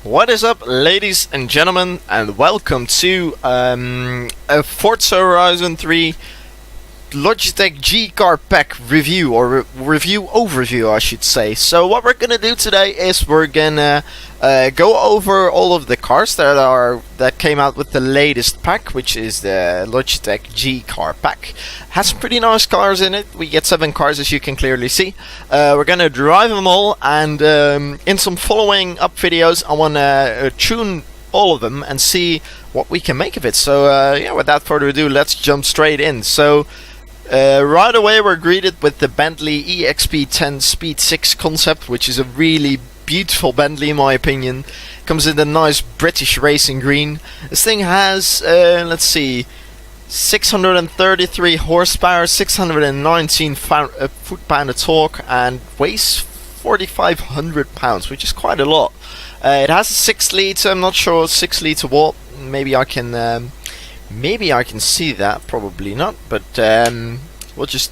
What is up, ladies and gentlemen, and welcome to a Forza Horizon 3 Logitech G car pack review, or review overview I should say. So what we're gonna do today is we're gonna go over all of the cars that came out with the latest pack, which is the Logitech G car pack. Has some pretty nice cars in it. We get 7 cars, as you can clearly see. We're gonna drive them all, and in some following up videos I wanna tune all of them and see what we can make of it. So yeah, without further ado, let's jump straight in. So right away we're greeted with the Bentley EXP10 Speed 6 concept, which is a really beautiful Bentley in my opinion. Comes in a nice British racing green. This thing has, let's see, 633 horsepower, 619 foot-pound of torque, and weighs 4,500 pounds, which is quite a lot. It has a 6 litre, I'm not sure 6 litre what. Maybe I can see that, probably not, but we'll just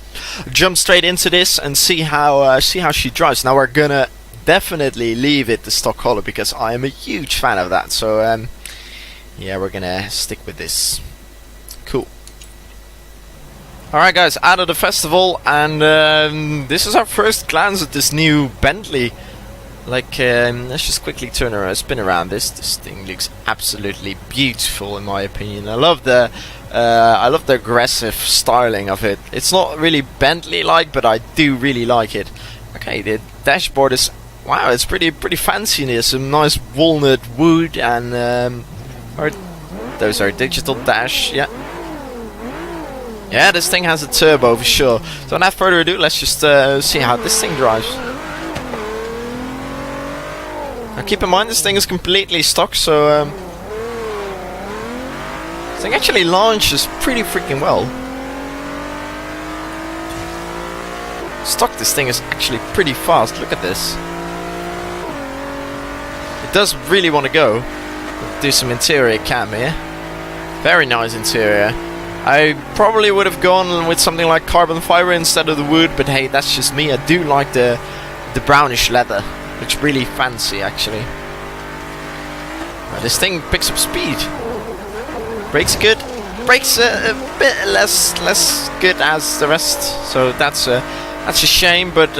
jump straight into this and see how she drives. Now we're gonna definitely leave it the stock color because I am a huge fan of that. So yeah, we're gonna stick with this. Cool. Alright guys, out of the festival, and this is our first glance at this new Bentley. Like, let's just quickly turn around, spin around this. This thing looks absolutely beautiful in my opinion. I love the aggressive styling of it. It's not really Bentley-like, but I do really like it. Okay, the dashboard is, wow, it's pretty fancy. There's some nice walnut wood, and those are digital dash. Yeah, this thing has a turbo for sure. So without further ado, let's just see how this thing drives. Now keep in mind this thing is completely stock, so this thing actually launches pretty freaking well. Stock, this thing is actually pretty fast. Look at this. It does really want to go. We'll do some interior cam here. Very nice interior. I probably would have gone with something like carbon fiber instead of the wood, but hey, that's just me. I do like the brownish leather. Looks really fancy actually. This thing picks up speed. Brakes good. Brakes a bit less good as the rest. So that's a shame. But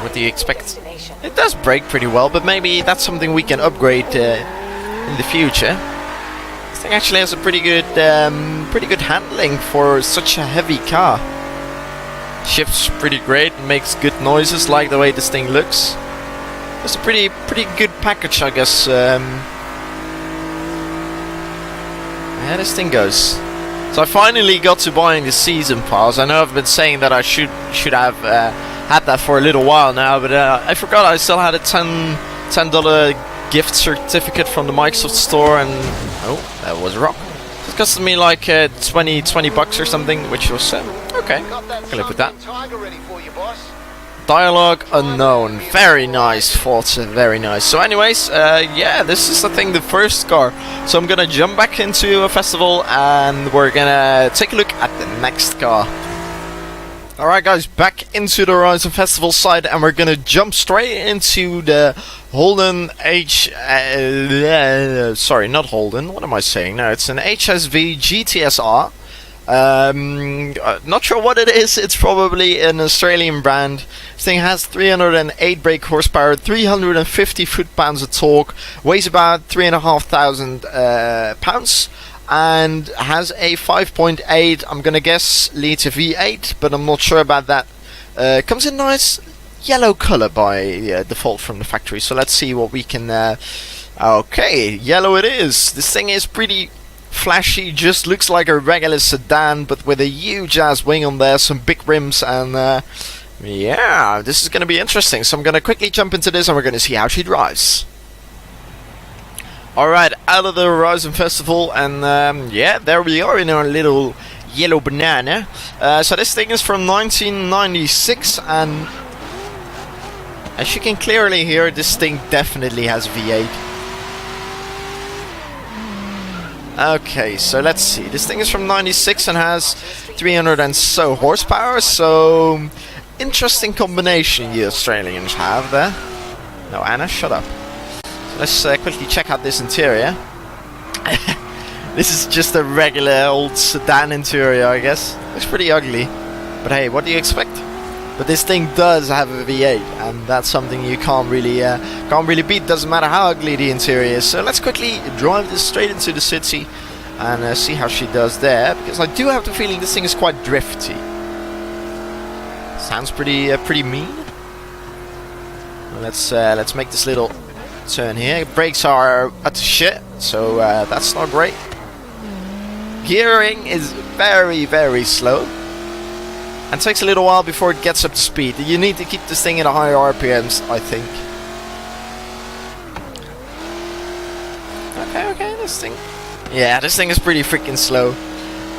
what do you expect? It does brake pretty well, but maybe that's something we can upgrade in the future. This thing actually has a pretty good handling for such a heavy car. Shifts pretty great, makes good noises, like the way this thing looks. It's a pretty good package, I guess. Yeah, this thing goes. So I finally got to buying the season pass. I know I've been saying that I should have had that for a little while now, but I forgot I still had a $10 gift certificate from the Microsoft store, and oh, that was wrong. It cost me like 20 bucks or something, which was okay. I can live with that. Dialogue unknown. Very nice, Forza, very nice. So anyways, yeah, this is I think the first car. So I'm gonna jump back into a festival and we're gonna take a look at the next car. Alright guys, back into the Horizon Festival side, and we're gonna jump straight into the Holden sorry, not Holden, what am I saying? No, it's an HSV GTSR. Not sure what it is. It's probably an Australian brand. This thing has 308 brake horsepower, 350 foot-pounds of torque, weighs about 3,500 pounds, and has a 5.8, I'm gonna guess, litre V8, but I'm not sure about that. Comes in nice yellow color by default from the factory. So let's see what we can. Okay, yellow it is. This thing is pretty flashy, just looks like a regular sedan, but with a huge ass wing on there, some big rims, and yeah, this is going to be interesting. So I'm going to quickly jump into this and we're going to see how she drives. Alright, out of the Horizon Festival, and yeah, there we are in our little yellow banana. So this thing is from 1996, and as you can clearly hear, this thing definitely has V8. Okay, so let's see. This thing is from 96 and has 300 and so horsepower, so interesting combination you Australians have there. No, Anna, shut up. Let's quickly check out this interior. This is just a regular old sedan interior, I guess. Looks pretty ugly, but hey, what do you expect? But this thing does have a V8, and that's something you can't really beat. Doesn't matter how ugly the interior is. So let's quickly drive this straight into the city and see how she does there, because I do have the feeling this thing is quite drifty. Sounds pretty mean. Let's make this little turn here. Brakes are utter shit, so that's not great. Gearing is very slow, and takes a little while before it gets up to speed. You need to keep this thing at a higher RPMs, I think. Okay, this thing is pretty freaking slow.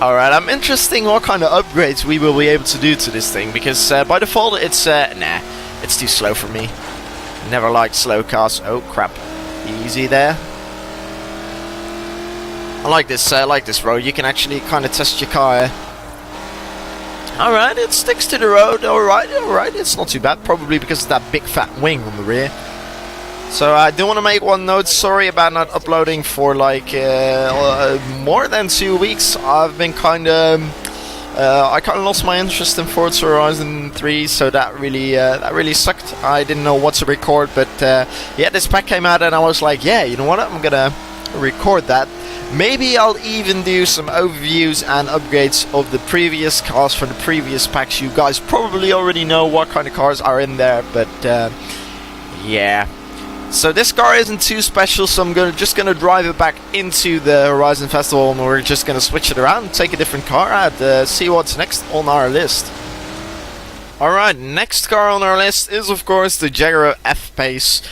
Alright, I'm interested in what kind of upgrades we will be able to do to this thing, because by default it's it's too slow for me. Never liked slow cars. Oh crap. Easy there. I like this road. You can actually kind of test your car. Alright, it sticks to the road. Alright, it's not too bad. Probably because of that big fat wing on the rear. So I do want to make one note. Sorry about not uploading for like more than 2 weeks. I've been I kind of lost my interest in Forza Horizon 3, so that really sucked. I didn't know what to record, but yeah, this pack came out and I was like, yeah, you know what, I'm gonna record that. Maybe I'll even do some overviews and upgrades of the previous cars from the previous packs. You guys probably already know what kind of cars are in there, but yeah. So this car isn't too special, so I'm just gonna drive it back into the Horizon Festival, and we're just gonna switch it around and take a different car out, see what's next on our list. Alright, next car on our list is of course the Jaguar FPace.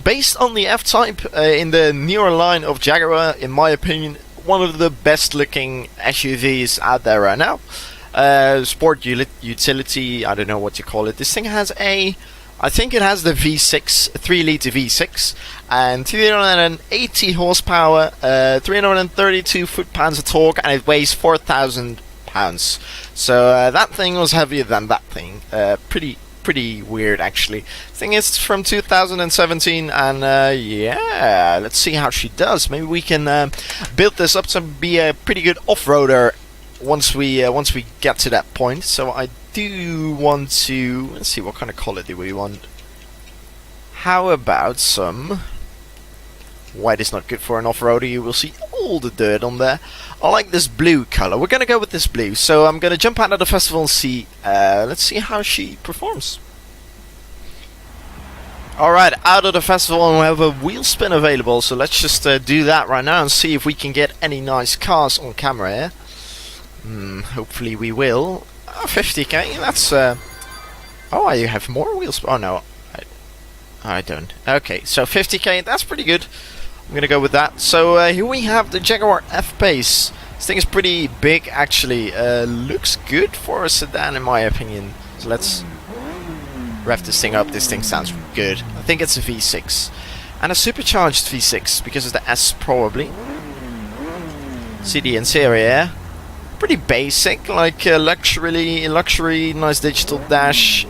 Based on the F-Type in the newer line of Jaguar, in my opinion, one of the best looking SUVs out there right now. Sport utility, I don't know what you call it. This thing has I think it has the V6, 3-litre V6, and 380 horsepower, 332 foot-pounds of torque, and it weighs 4,000 pounds. So that thing was heavier than that thing. Pretty weird, actually. Thing is from 2017, and yeah, let's see how she does. Maybe we can build this up to be a pretty good off-roader once we get to that point. So I do want to, let's see, what kind of color do we want? How about some white? Is not good for an off-roader. You will see all the dirt on there. I like this blue color. We're gonna go with this blue. So I'm gonna jump out of the festival and see. Let's see how she performs. Alright, out of the festival, and we have a wheel spin available. So let's just do that right now and see if we can get any nice cars on camera here. Hopefully we will. 50k, that's oh, you have more wheels. Oh no, I don't. Okay, so 50k, that's pretty good. I'm gonna go with that. So here we have the Jaguar FPace. This thing is pretty big, actually. Looks good for a sedan, in my opinion. So let's rev this thing up. This thing sounds good. I think it's a V6 and a supercharged V6 because of the S, probably. See the interior. Pretty basic, like luxury, nice digital dash.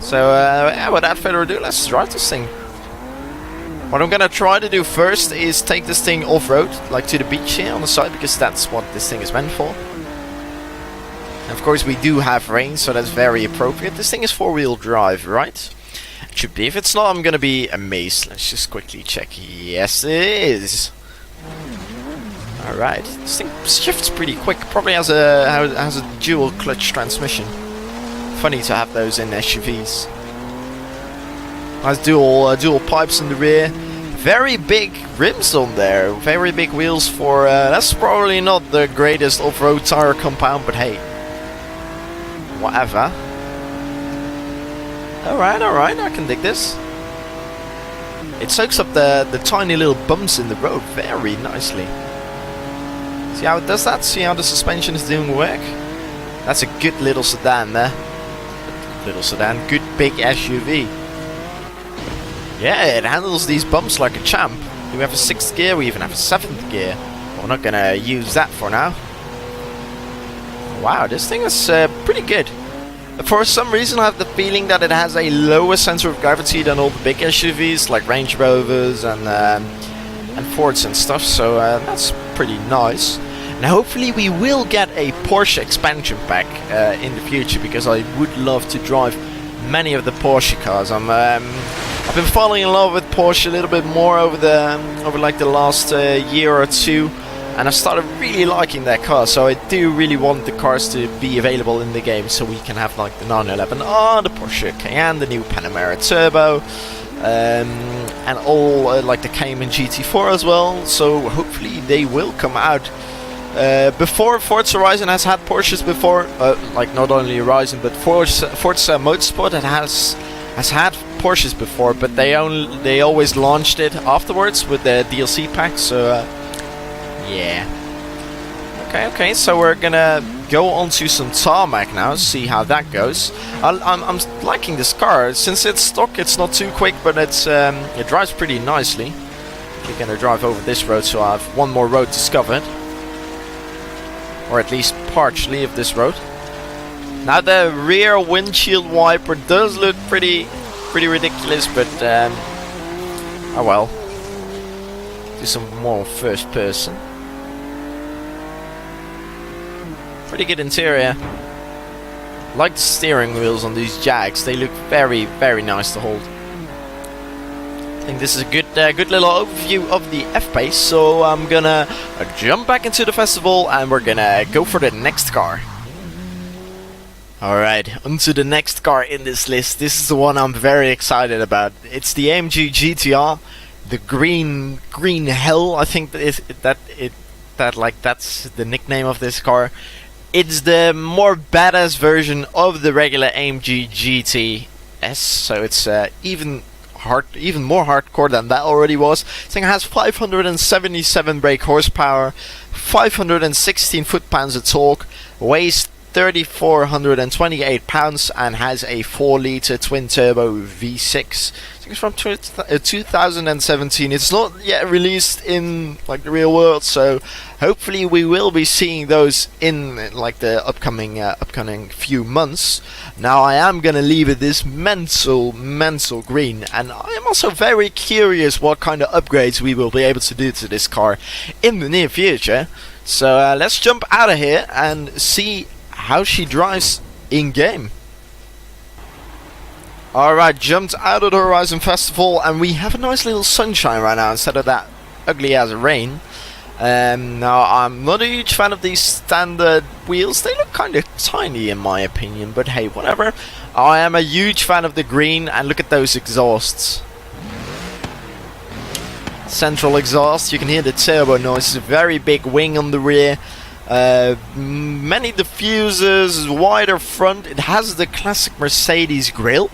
So yeah, without further ado, let's drive this thing. What I'm gonna try to do first is take this thing off-road, like to the beach here on the side, because that's what this thing is meant for. And of course we do have rain, so that's very appropriate. This thing is 4-wheel drive, right? It should be. If it's not, I'm gonna be amazed. Let's just quickly check. Yes, it is. Alright, this thing shifts pretty quick. Probably has a dual clutch transmission. Funny to have those in SUVs. Has dual pipes in the rear. Very big rims on there. Very big wheels for. That's probably not the greatest off-road tire compound, but hey, whatever. Alright, I can dig this. It soaks up the tiny little bumps in the road very nicely. See how it does that? See how the suspension is doing work? That's a good little sedan there. Good big SUV. Yeah, it handles these bumps like a champ. We have a 6th gear, we even have a 7th gear. But we're not gonna use that for now. Wow, this thing is pretty good. For some reason I have the feeling that it has a lower center of gravity than all the big SUVs like Range Rovers and Fords and stuff, so that's pretty nice. Now hopefully we will get a Porsche expansion pack in the future, because I would love to drive many of the Porsche cars. I've been falling in love with Porsche a little bit more over like the last year or two, and I started really liking their cars. So I do really want the cars to be available in the game, so we can have like the 911R, the Porsche Cayenne, the new Panamera Turbo, and all like the Cayman GT4 as well. So hopefully they will come out. Before, Forza Horizon has had Porsches before, like not only Horizon but Forza Motorsport has had Porsches before, but they always launched it afterwards with the DLC pack. So yeah. Okay, so we're gonna go onto some tarmac now, see how that goes. I'm liking this car. Since it's stock, it's not too quick, but it drives pretty nicely. We're gonna drive over this road, so I have one more road discovered. Or at least partially of this road. Now the rear windshield wiper does look pretty ridiculous, but oh well. Do some more first person. Pretty good interior. Like the steering wheels on these Jags, they look very nice to hold. I think this is a good little overview of the FPace, so I'm gonna jump back into the festival and we're gonna go for the next car. Alright, onto the next car in this list. This is the one I'm very excited about. It's the AMG GTR, the green hell. I think that's the nickname of this car. It's the more badass version of the regular AMG GTS, so it's even more hardcore than that already was. This thing has 577 brake horsepower, 516 foot-pounds of torque, weighs 3,428 pounds, and has a 4-litre twin-turbo V6. I think it's from 2017. It's not yet released in like the real world, so hopefully we will be seeing those in like the upcoming few months. Now I am gonna leave it this mental green, and I am also very curious what kind of upgrades we will be able to do to this car in the near future. So let's jump out of here and see how she drives in game. Alright, jumped out of the Horizon Festival, and we have a nice little sunshine right now instead of that ugly as rain. Now I'm not a huge fan of these standard wheels. They look kind of tiny in my opinion, but hey, whatever. I am a huge fan of the green, and look at those exhausts. Central exhaust, you can hear the turbo noise. It's a very big wing on the rear. Many diffusers, wider front. It has the classic Mercedes grille,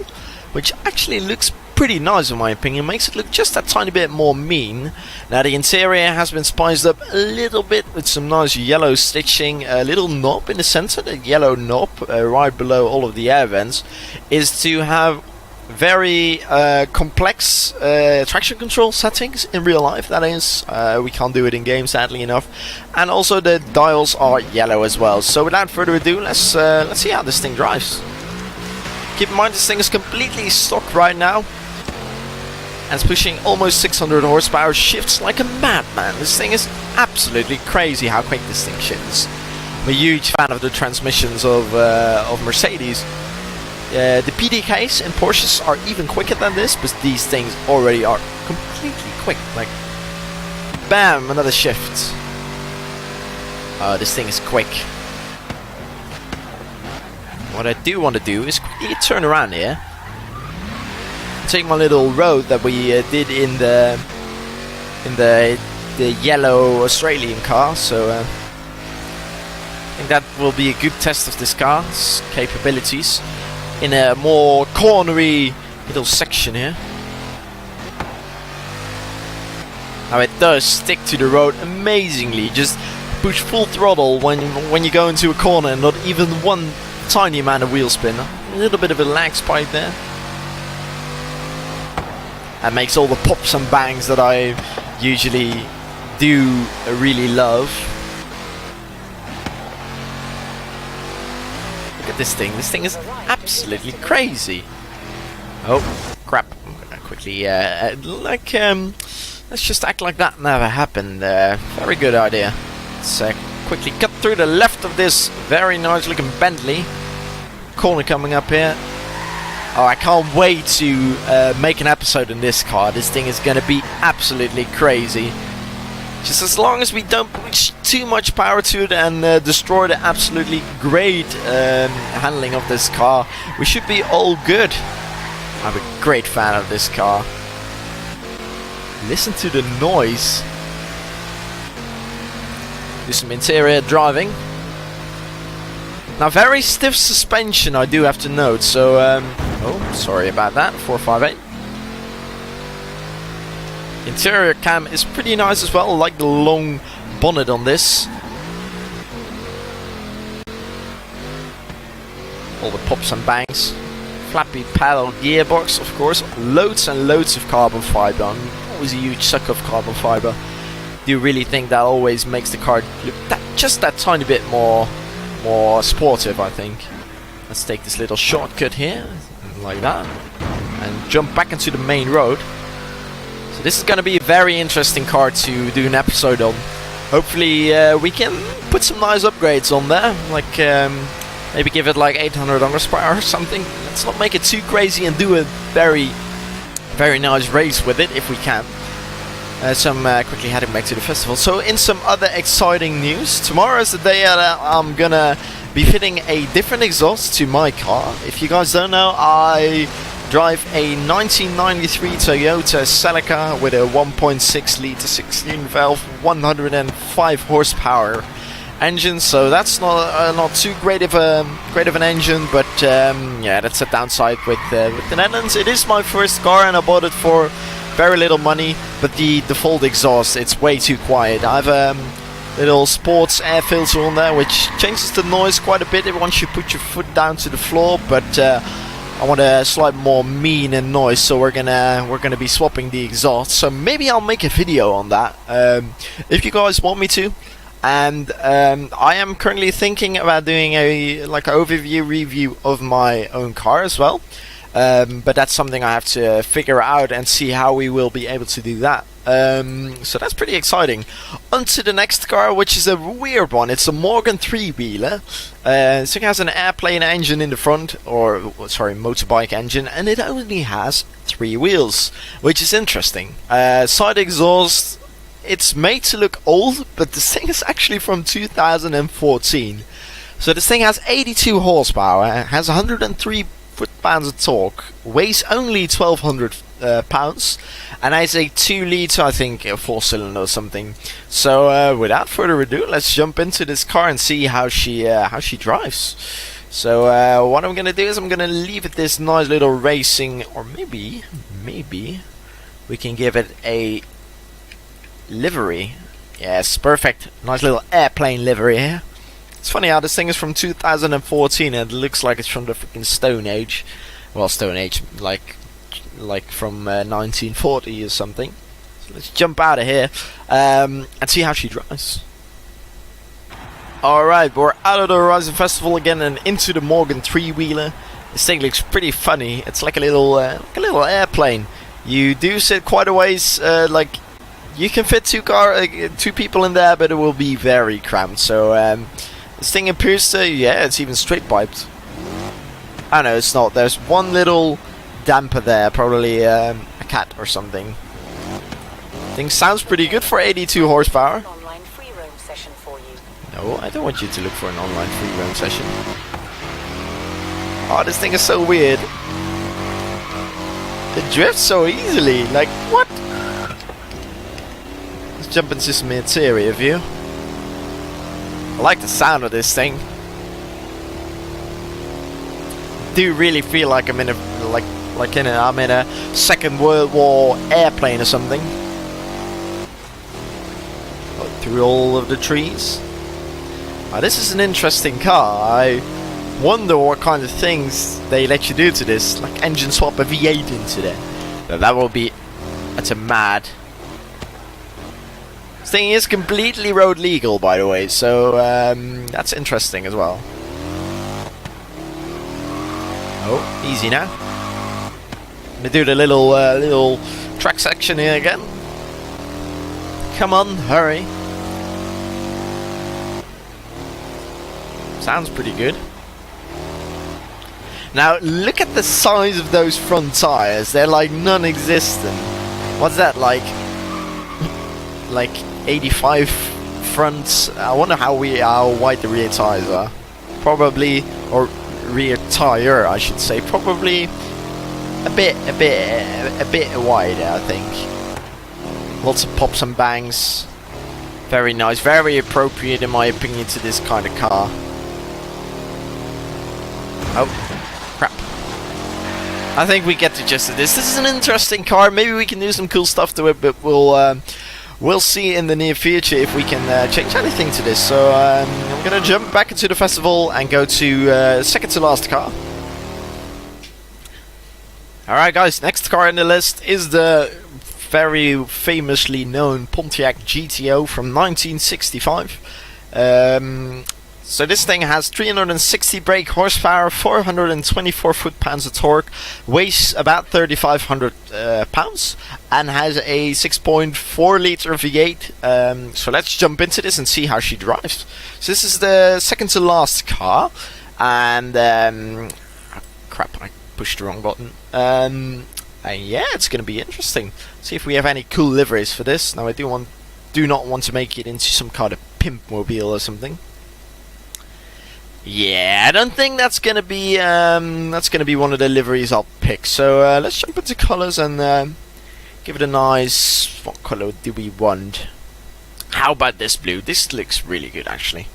which actually looks pretty nice in my opinion. Makes it look just a tiny bit more mean. Now the interior has been spiced up a little bit with some nice yellow stitching. A little knob in the center, the yellow knob right below all of the air vents, is to have very complex traction control settings in real life. That is, we can't do it in game sadly enough. And also the dials are yellow as well. So without further ado, let's see how this thing drives. Keep in mind this thing is completely stock right now, and it's pushing almost 600 horsepower. Shifts like a madman. This thing is absolutely crazy how quick this thing shifts. I'm a huge fan of the transmissions of Mercedes. The PDKs in Porsches are even quicker than this, but these things already are completely quick. Like, bam, another shift. Oh, this thing is quick. What I do want to do is quickly turn around here, take my little road that we did in the yellow Australian car. So I think that will be a good test of this car's capabilities in a more cornery little section here. Now it does stick to the road amazingly. Just push full throttle when you go into a corner, and not even one tiny amount of wheel spin. A little bit of a lag spike there. That makes all the pops and bangs that I usually do really love. Look at at this thing. This thing is absolutely crazy. Oh, crap. I'm gonna quickly, let's just act like that never happened. Very good idea. Let's quickly cut through the left of this very nice looking Bentley. Corner coming up here. Oh, I can't wait to make an episode in this car. This thing is gonna be absolutely crazy. Just as long as we don't push too much power to it and destroy the absolutely great handling of this car, we should be all good. I'm a great fan of this car. Listen to the noise. Do some interior driving. Now, very stiff suspension, I do have to note. So, oh, sorry about that. 458. Interior cam is pretty nice as well. I like the long bonnet on this. All the pops and bangs. Flappy paddle gearbox, of course. Loads and loads of carbon fiber. I'm always a huge sucker of carbon fiber. Do you really think that always makes the car look just that tiny bit more sportive, I think. Let's take this little shortcut here, like that, and jump back into the main road. So this is going to be a very interesting car to do an episode on. Hopefully we can put some nice upgrades on there, like maybe give it like 800 horsepower or something. Let's not make it too crazy and do a very nice race with it if we can. So I'm quickly heading back to the festival. So in some other exciting news, tomorrow is the day that I'm gonna be fitting a different exhaust to my car. If you guys don't know, I drive a 1993 Toyota Celica with a 1.6 litre 16 valve 105 horsepower engine. So that's not too great of an engine, but yeah, that's a downside with the Netherlands. It is my first car and I bought it for very little money, but the default exhaust, it's way too quiet. I have a little sports air filter on there which changes the noise quite a bit once you put your foot down to the floor, but I want a slightly more mean and noise, so we're gonna be swapping the exhaust. So maybe I'll make a video on that if you guys want me to. And I am currently thinking about doing a overview review of my own car as well. But that's something I have to figure out and see how we will be able to do that. So that's pretty exciting. On to the next car, which is a weird one. It's a Morgan 3-wheeler. So it has an airplane engine in the front, or sorry, motorbike engine, and it only has 3 wheels, which is interesting. Side exhaust, it's made to look old, but this thing is actually from 2014. So this thing has 82 horsepower, has 103 foot-pounds of torque, weighs only 1200 pounds, and has a 2 litre, I think, a 4-cylinder or something. So without further ado, let's jump into this car and see how she drives. So what I'm gonna do is I'm gonna leave it this nice little racing, or maybe we can give it a livery. Yes, perfect. Nice little airplane livery here. It's funny how this thing is from 2014 and it looks like it's from the freaking Stone Age. Well, Stone Age, like from 1940 or something. So let's jump out of here and see how she drives. Alright, we're out of the Horizon Festival again and into the Morgan 3-wheeler. This thing looks pretty funny. It's like a little airplane. You do sit quite a ways, you can fit two people in there, but it will be very cramped. So this thing appears to, yeah, it's even straight piped. Oh no, it's not. There's one little damper there, probably a cat or something. Thing sounds pretty good for 82 horsepower. Online free roam session for you. No, I don't want you to look for an online free roam session. Oh, this thing is so weird. It drifts so easily. Like, what? Let's jump into some interior view. I like the sound of this thing. Do really feel like I'm in I'm in a Second World War airplane or something. Through all of the trees. This is an interesting car. I wonder what kind of things they let you do to this, like engine swap a V8 into there. But that will be, that's a mad. This thing is completely road legal, by the way, so that's interesting as well. Oh, easy now. Gonna do the little track section here again. Come on, hurry. Sounds pretty good. Now look at the size of those front tires. They're like non-existent. What's that like? Like 85 fronts. I wonder how wide the rear tires are. Probably, or rear tire, I should say. Probably a bit wider, I think. Lots of pops and bangs. Very nice, very appropriate in my opinion to this kind of car. Oh, crap. I think we get the gist of this. This is an interesting car. Maybe we can do some cool stuff to it, but we'll see in the near future if we can change anything to this. So I'm gonna jump back into the festival and go to second to last car. Alright guys, next car in the list is the very famously known Pontiac GTO from 1965. So this thing has 360 brake horsepower, 424 foot-pounds of torque, weighs about 3,500 pounds, and has a 6.4 liter V8. So let's jump into this and see how she drives. So this is the second to last car, and crap, I pushed the wrong button. And yeah, it's going to be interesting. See if we have any cool liveries for this. Now I do not want to make it into some kind of pimp mobile or something. Yeah, I don't think that's gonna be one of the liveries I'll pick. So let's jump into colors and give it a nice. What color do we want? How about this blue? This looks really good actually.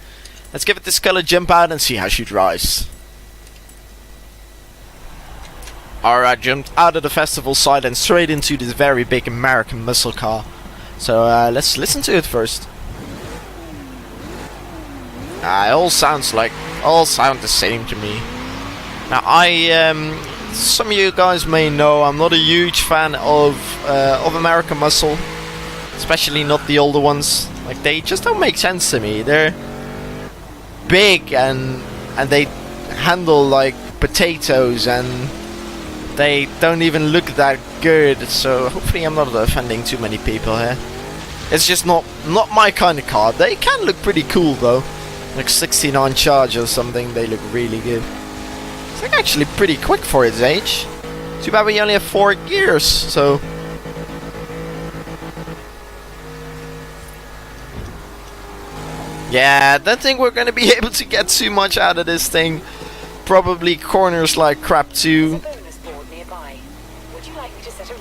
Let's give it this color, jump out and see how she drives. Alright, jumped out of the festival side and straight into this very big American muscle car. So let's listen to it first. It all sound the same to me. Now some of you guys may know I'm not a huge fan of American muscle, especially not the older ones. Like they just don't make sense to me. They're big and they handle like potatoes and they don't even look that good. So hopefully I'm not offending too many people here. It's just not my kind of car. They can look pretty cool though. Like 69 charge or something, they look really good. It's like actually pretty quick for its age. Too bad we only have 4 gears, so... Yeah, I don't think we're gonna be able to get too much out of this thing. Probably corners like crap too.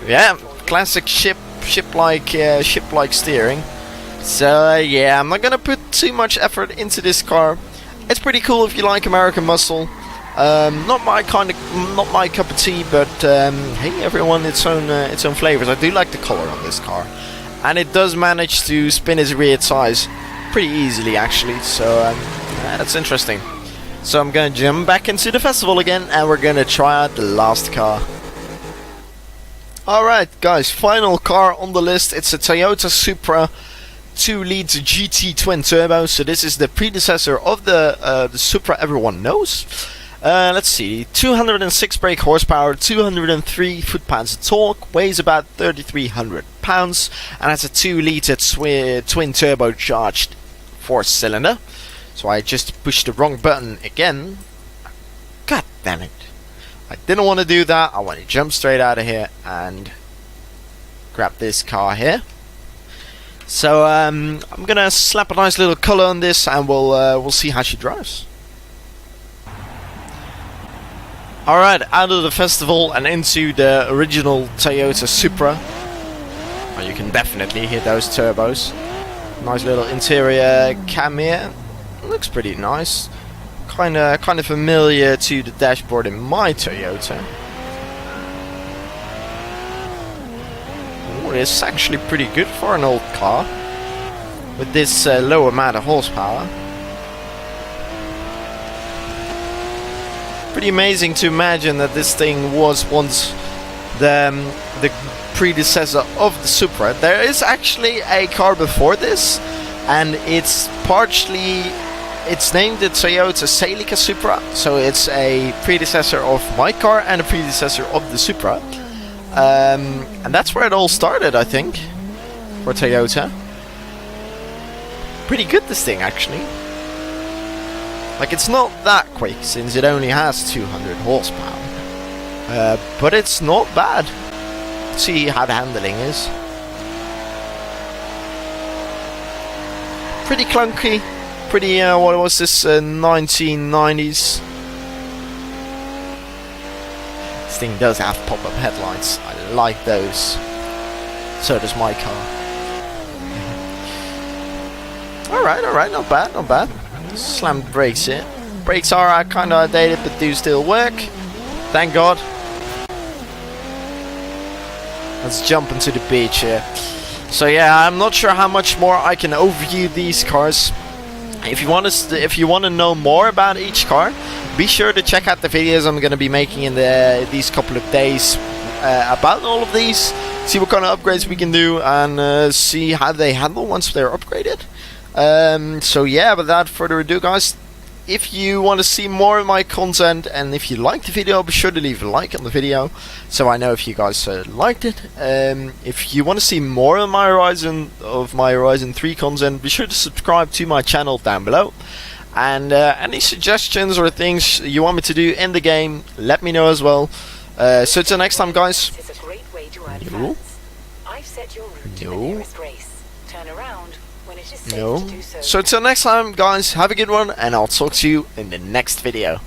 Yeah, classic ship-like steering. So yeah, I'm not gonna put too much effort into this car. It's pretty cool if you like American muscle. Not my cup of tea, but hey, everyone its own flavors. I do like the color on this car, and it does manage to spin its rear tires pretty easily actually. So that's interesting. So I'm gonna jump back into the festival again, and we're gonna try out the last car. Alright guys, final car on the list. It's a Toyota Supra 2-liter GT twin turbo. So this is the predecessor of the Supra everyone knows. Let's see, 206 brake horsepower, 203 foot-pounds of torque, weighs about 3,300 pounds, and has a 2-liter twin turbocharged 4-cylinder. So I just pushed the wrong button again. God damn it. I didn't want to do that. I want to jump straight out of here and grab this car here. So I'm gonna slap a nice little color on this, and we'll see how she drives. Alright, out of the festival and into the original Toyota Supra. Oh, you can definitely hear those turbos. Nice little interior cam here. Looks pretty nice. Kinda familiar to the dashboard in my Toyota. It's actually pretty good for an old car with this low amount of horsepower. Pretty amazing to imagine that this thing was once the predecessor of the Supra. There is actually a car before this, and it's partially it's named the Toyota Celica Supra, so it's a predecessor of my car and a predecessor of the Supra. And that's where it all started, I think, for Toyota. Pretty good, this thing, actually. Like, it's not that quick, since it only has 200 horsepower. But it's not bad. Let's see how the handling is. Pretty clunky. Pretty, what was this, 1990s? This thing does have pop-up headlights. I like those. So does my car. Alright, not bad, not bad. Slammed brakes here. Brakes are kind of outdated, but do still work. Thank God. Let's jump into the beach here. So yeah, I'm not sure how much more I can overview these cars. If you want to know more about each car, be sure to check out the videos I'm going to be making in these couple of days about all of these. See what kind of upgrades we can do and see how they handle once they're upgraded. So yeah, without further ado, guys, if you want to see more of my content and if you liked the video, be sure to leave a like on the video so I know if you guys liked it. If you want to see more of my Horizon 3 content, be sure to subscribe to my channel down below. And any suggestions or things you want me to do in the game, let me know as well. So till next time, guys. This is a great way to add fans. I've set your route to the nearest race. Turn around when it is safe to do so. So till next time, guys, have a good one, and I'll talk to you in the next video.